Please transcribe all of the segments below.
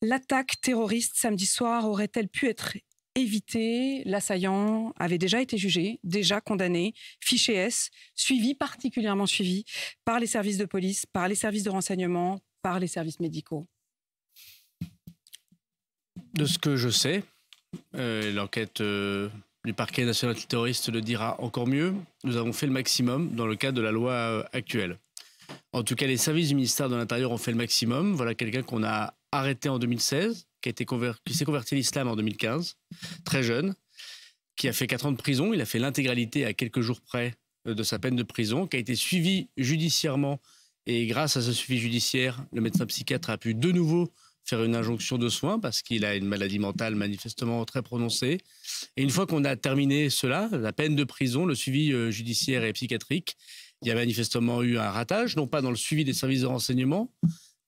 L'attaque terroriste samedi soir aurait-elle pu être évitée? L'assaillant avait déjà été jugé, déjà condamné, fiché S, particulièrement suivi par les services de police, par les services de renseignement, par les services médicaux. De ce que je sais, l'enquête du parquet national antiterroriste le dira encore mieux, nous avons fait le maximum dans le cadre de la loi actuelle. En tout cas, les services du ministère de l'Intérieur ont fait le maximum. Voilà quelqu'un qu'on a arrêté en 2016, qui s'est converti à l'islam en 2015, très jeune, qui a fait 4 ans de prison. Il a fait l'intégralité à quelques jours près de sa peine de prison, qui a été suivi judiciairement. Et grâce à ce suivi judiciaire, le médecin psychiatre a pu de nouveau faire une injonction de soins parce qu'il a une maladie mentale manifestement très prononcée. Et une fois qu'on a terminé cela, la peine de prison, le suivi judiciaire et psychiatrique, il y a manifestement eu un ratage, non pas dans le suivi des services de renseignement,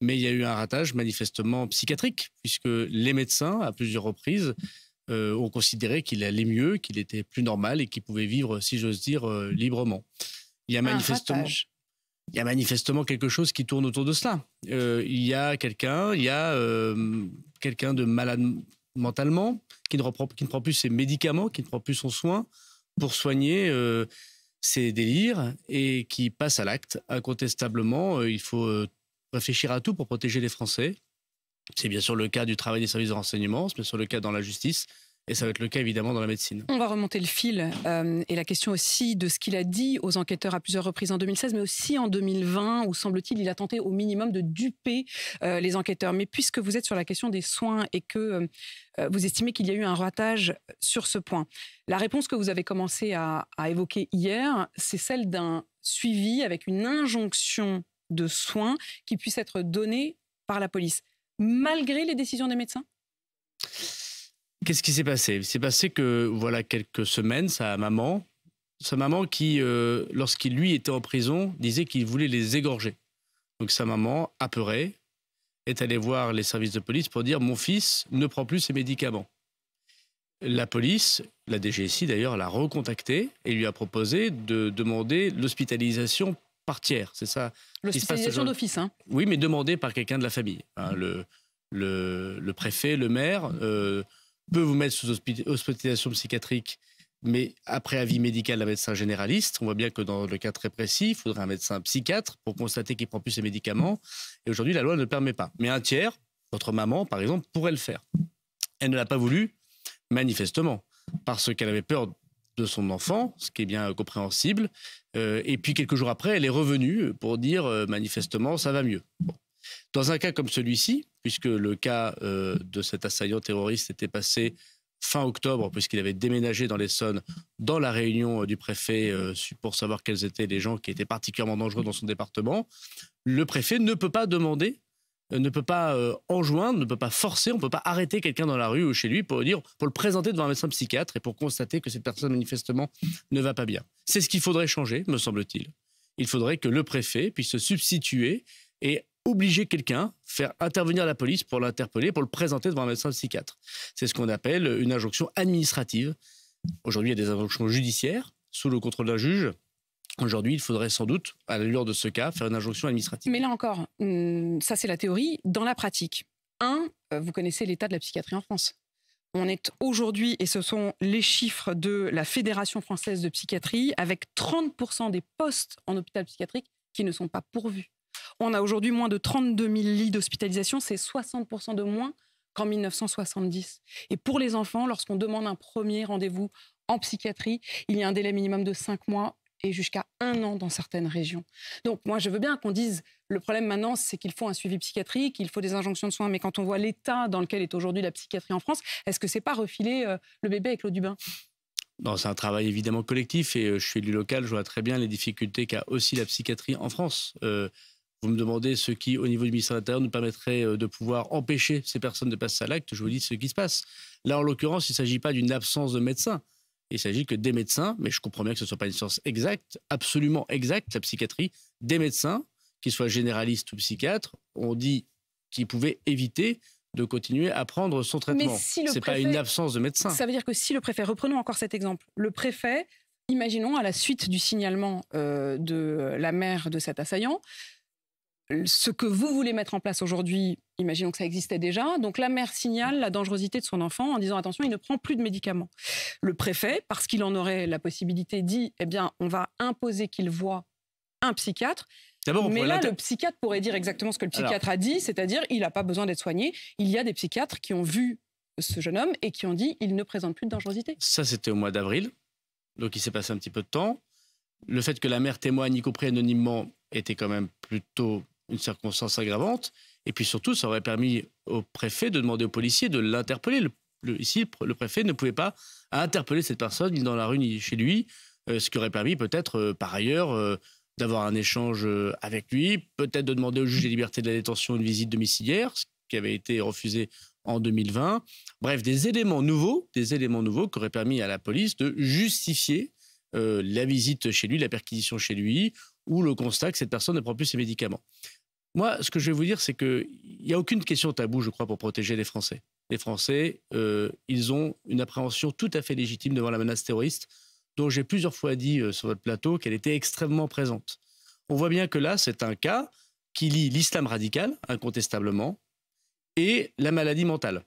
mais il y a eu un ratage manifestement psychiatrique, puisque les médecins, à plusieurs reprises, ont considéré qu'il allait mieux, qu'il était plus normal et qu'il pouvait vivre, si j'ose dire, librement. Il y a manifestement quelque chose qui tourne autour de cela. Il y a quelqu'un de malade mentalement, qui ne prend plus ses médicaments, qui ne prend plus son soin pour soigner ses délires et qui passe à l'acte. Incontestablement, il faut réfléchir à tout pour protéger les Français. C'est bien sûr le cas du travail des services de renseignement, c'est bien sûr le cas dans la justice, et ça va être le cas évidemment dans la médecine. On va remonter le fil et la question aussi de ce qu'il a dit aux enquêteurs à plusieurs reprises en 2016, mais aussi en 2020, où semble-t-il, il a tenté au minimum de duper les enquêteurs. Mais puisque vous êtes sur la question des soins et que vous estimez qu'il y a eu un ratage sur ce point, la réponse que vous avez commencé à évoquer hier, c'est celle d'un suivi avec une injonction de soins qui puisse être donnée par la police, malgré les décisions des médecins? Qu'est-ce qui s'est passé? Il s'est passé que, voilà quelques semaines, sa maman qui, lorsqu'il lui était en prison, disait qu'il voulait les égorger. Donc sa maman, apeurée, est allée voir les services de police pour dire « Mon fils ne prend plus ses médicaments ». La police, la DGSI d'ailleurs, l'a recontacté et lui a proposé de demander l'hospitalisation par tiers. C'est ça. L'hospitalisation d'office, hein? Oui, mais demandée par quelqu'un de la famille. Hein, le préfet, le maire peut vous mettre sous hospitalisation psychiatrique, mais après avis médical d'un médecin généraliste. On voit bien que dans le cas très précis, il faudrait un médecin psychiatre pour constater qu'il ne prend plus ses médicaments. Et aujourd'hui, la loi ne le permet pas. Mais un tiers, votre maman, par exemple, pourrait le faire. Elle ne l'a pas voulu, manifestement, parce qu'elle avait peur de son enfant, ce qui est bien compréhensible. Et puis, quelques jours après, elle est revenue pour dire, manifestement, ça va mieux. Bon. Dans un cas comme celui-ci, puisque le cas de cet assaillant terroriste était passé fin octobre, puisqu'il avait déménagé dans l'Essonne, dans la réunion du préfet pour savoir quels étaient les gens qui étaient particulièrement dangereux dans son département, le préfet ne peut pas demander, ne peut pas enjoindre, ne peut pas forcer, on ne peut pas arrêter quelqu'un dans la rue ou chez lui pour le présenter devant un médecin psychiatre et pour constater que cette personne manifestement ne va pas bien. C'est ce qu'il faudrait changer, me semble-t-il. Il faudrait que le préfet puisse se substituer et obliger quelqu'un, faire intervenir la police pour l'interpeller, pour le présenter devant un médecin psychiatre. C'est ce qu'on appelle une injonction administrative. Aujourd'hui, il y a des injonctions judiciaires sous le contrôle d'un juge. Aujourd'hui, il faudrait sans doute, à l'allure de ce cas, faire une injonction administrative. Mais là encore, ça c'est la théorie. Dans la pratique, vous connaissez l'état de la psychiatrie en France. On est aujourd'hui, et ce sont les chiffres de la Fédération française de psychiatrie, avec 30% des postes en hôpital psychiatrique qui ne sont pas pourvus. On a aujourd'hui moins de 32 000 lits d'hospitalisation, c'est 60% de moins qu'en 1970. Et pour les enfants, lorsqu'on demande un premier rendez-vous en psychiatrie, il y a un délai minimum de 5 mois et jusqu'à 1 an dans certaines régions. Donc moi, je veux bien qu'on dise, le problème maintenant, c'est qu'il faut un suivi psychiatrique, il faut des injonctions de soins, mais quand on voit l'état dans lequel est aujourd'hui la psychiatrie en France, est-ce que c'est pas refiler le bébé avec l'eau du bain? Non, c'est un travail évidemment collectif et je suis élu local, je vois très bien les difficultés qu'a aussi la psychiatrie en France. Vous me demandez ce qui, au niveau du ministère de l'Intérieur, nous permettrait de pouvoir empêcher ces personnes de passer à l'acte. Je vous dis ce qui se passe. Là, en l'occurrence, il ne s'agit pas d'une absence de médecins. Il s'agit que des médecins, mais je comprends bien que ce ne soit pas une science exacte, absolument exacte, la psychiatrie, des médecins, qu'ils soient généralistes ou psychiatres, ont dit qu'ils pouvaient éviter de continuer à prendre son traitement. Si ce n'est pas une absence de médecins. Ça veut dire que si le préfet, reprenons encore cet exemple, le préfet, imaginons à la suite du signalement de la mère de cet assaillant, ce que vous voulez mettre en place aujourd'hui, imaginons que ça existait déjà. Donc la mère signale la dangerosité de son enfant en disant attention, il ne prend plus de médicaments. Le préfet, parce qu'il en aurait la possibilité, dit eh bien, on va imposer qu'il voie un psychiatre. Mais là, le psychiatre pourrait dire exactement ce que le psychiatre a dit, c'est-à-dire il n'a pas besoin d'être soigné. Il y a des psychiatres qui ont vu ce jeune homme et qui ont dit il ne présente plus de dangerosité. Ça, c'était au mois d'avril, donc il s'est passé un petit peu de temps. Le fait que la mère témoigne, y compris anonymement, était quand même plutôt une circonstance aggravante. Et puis surtout, ça aurait permis au préfet de demander aux policiers de l'interpeller. Ici, le préfet ne pouvait pas interpeller cette personne ni dans la rue ni chez lui, ce qui aurait permis peut-être, par ailleurs, d'avoir un échange avec lui, peut-être de demander au juge des libertés de la détention une visite domiciliaire, ce qui avait été refusé en 2020. Bref, des éléments nouveaux qui auraient permis à la police de justifier la visite chez lui, la perquisition chez lui, ou le constat que cette personne ne prend plus ses médicaments. Moi, ce que je vais vous dire, c'est qu'il n'y a aucune question taboue, je crois, pour protéger les Français. Les Français, ils ont une appréhension tout à fait légitime devant la menace terroriste, dont j'ai plusieurs fois dit sur votre plateau qu'elle était extrêmement présente. On voit bien que là, c'est un cas qui lie l'islam radical, incontestablement, et la maladie mentale.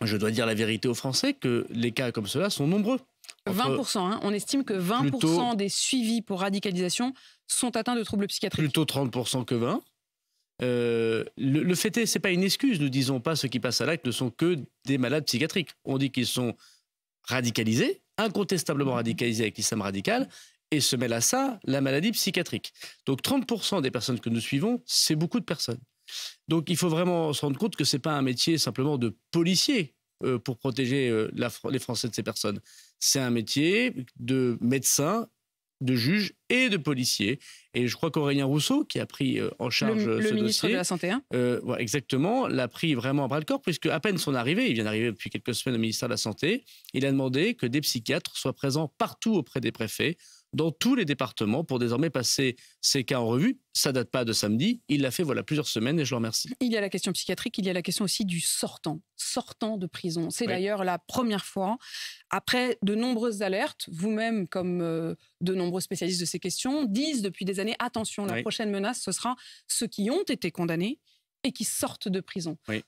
Je dois dire la vérité aux Français que les cas comme cela sont nombreux. 20%, hein, on estime que 20% des suivis pour radicalisation sont atteints de troubles psychiatriques. Plutôt 30% que 20%. Le fait est, ce n'est pas une excuse. Nous ne disons pas ceux qui passent à l'acte ne sont que des malades psychiatriques. On dit qu'ils sont radicalisés, incontestablement radicalisés avec l'islam radical, et se mêle à ça la maladie psychiatrique. Donc 30% des personnes que nous suivons, c'est beaucoup de personnes. Donc il faut vraiment se rendre compte que ce n'est pas un métier simplement de policier pour protéger les Français de ces personnes. C'est un métier de médecin, de juge et de policier. Et je crois qu'Aurélien Rousseau, qui a pris en charge ce dossier... Le ministre de la Santé, hein ouais, exactement, l'a pris vraiment à bras-le-corps, puisque à peine son arrivée, il vient d'arriver depuis quelques semaines au ministère de la Santé, il a demandé que des psychiatres soient présents partout auprès des préfets, dans tous les départements, pour désormais passer ces cas en revue. Ça ne date pas de samedi, il l'a fait voilà plusieurs semaines et je le remercie. Il y a la question psychiatrique, il y a la question aussi du sortant de prison. C'est d'ailleurs la première fois, après de nombreuses alertes, vous-même comme de nombreux spécialistes de ces questions, disent depuis des années, attention, la prochaine menace, ce sera ceux qui ont été condamnés et qui sortent de prison. Oui.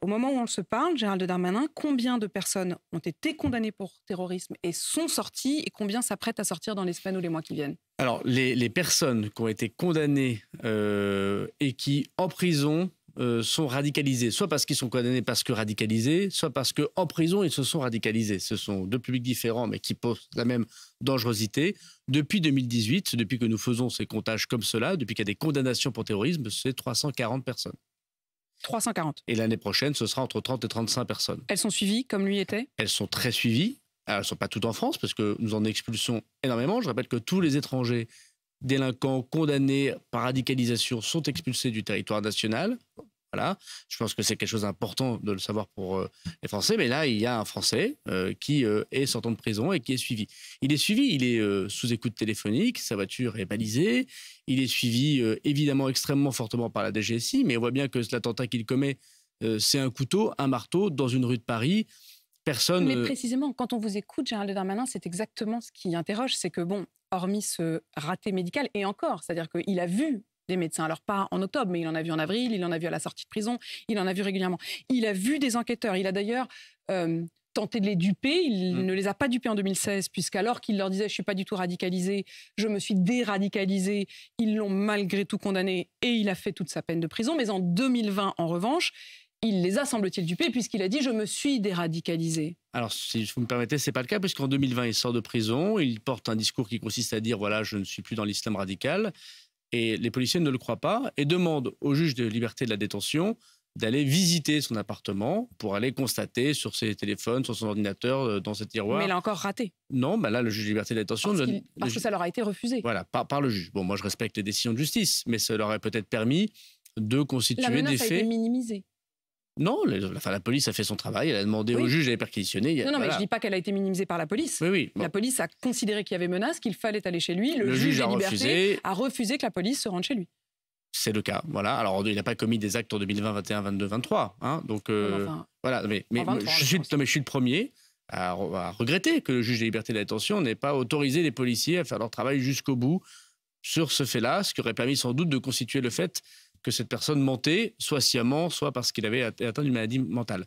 Au moment où on se parle, Gérald Darmanin, combien de personnes ont été condamnées pour terrorisme et sont sorties, et combien s'apprêtent à sortir dans les semaines ou les mois qui viennent? Alors, les personnes qui ont été condamnées et qui, en prison, sont radicalisées, soit parce qu'ils sont condamnés parce que radicalisés, soit parce qu'en prison, ils se sont radicalisés. Ce sont deux publics différents, mais qui posent la même dangerosité. Depuis 2018, depuis que nous faisons ces comptages comme cela, depuis qu'il y a des condamnations pour terrorisme, c'est 340 personnes. 340. Et l'année prochaine, ce sera entre 30 et 35 personnes. Elles sont suivies comme lui était? Elles sont très suivies. Alors, elles ne sont pas toutes en France parce que nous en expulsons énormément. Je rappelle que tous les étrangers délinquants condamnés par radicalisation sont expulsés du territoire national. Voilà. Je pense que c'est quelque chose d'important de le savoir pour les Français. Mais là, il y a un Français qui est sortant de prison et qui est suivi. Il est sous écoute téléphonique, sa voiture est balisée. Il est suivi évidemment extrêmement fortement par la DGSI, mais on voit bien que l'attentat qu'il commet, c'est un couteau, un marteau dans une rue de Paris. Personne. Mais précisément, quand on vous écoute, Gérald Darmanin, c'est exactement ce qui interroge, c'est que bon, hormis ce raté médical, et encore, c'est-à-dire qu'il a vu des médecins, alors pas en octobre, mais il en a vu en avril, il en a vu à la sortie de prison, il en a vu régulièrement. Il a vu des enquêteurs, il a d'ailleurs tenté de les duper, il ne les a pas dupés en 2016, puisqu'alors qu'il leur disait « je ne suis pas du tout radicalisé, je me suis déradicalisé », ils l'ont malgré tout condamné et il a fait toute sa peine de prison. Mais en 2020, en revanche, il les a, semble-t-il, dupés, puisqu'il a dit « je me suis déradicalisé ». Alors, si vous me permettez, ce n'est pas le cas, puisqu'en 2020, il sort de prison, il porte un discours qui consiste à dire « voilà, je ne suis plus dans l'islam radical ». Et les policiers ne le croient pas et demandent au juge de liberté de la détention d'aller visiter son appartement pour aller constater sur ses téléphones, sur son ordinateur, dans ses tiroirs. Mais il a encore raté. Non, bah là, le juge de liberté de la détention... Parce que ça leur a été refusé. Voilà, par le juge. Bon, moi, je respecte les décisions de justice, mais ça leur aurait peut-être permis de constituer des faits... La menace a été minimisée. Non, la police a fait son travail, elle a demandé au juge d'aller perquisitionner. Non, mais je ne dis pas qu'elle a été minimisée par la police. Oui. La police a considéré qu'il y avait menace, qu'il fallait aller chez lui. Le juge a refusé que la police se rende chez lui. C'est le cas, voilà. Alors, il n'a pas commis des actes en 2020, 21, 22, 23. Hein, donc, voilà. Mais je suis le premier à regretter que le juge des libertés de la détention n'ait pas autorisé les policiers à faire leur travail jusqu'au bout sur ce fait-là, ce qui aurait permis sans doute de constituer le fait que cette personne mentait, soit sciemment, soit parce qu'il avait atteint d'une maladie mentale.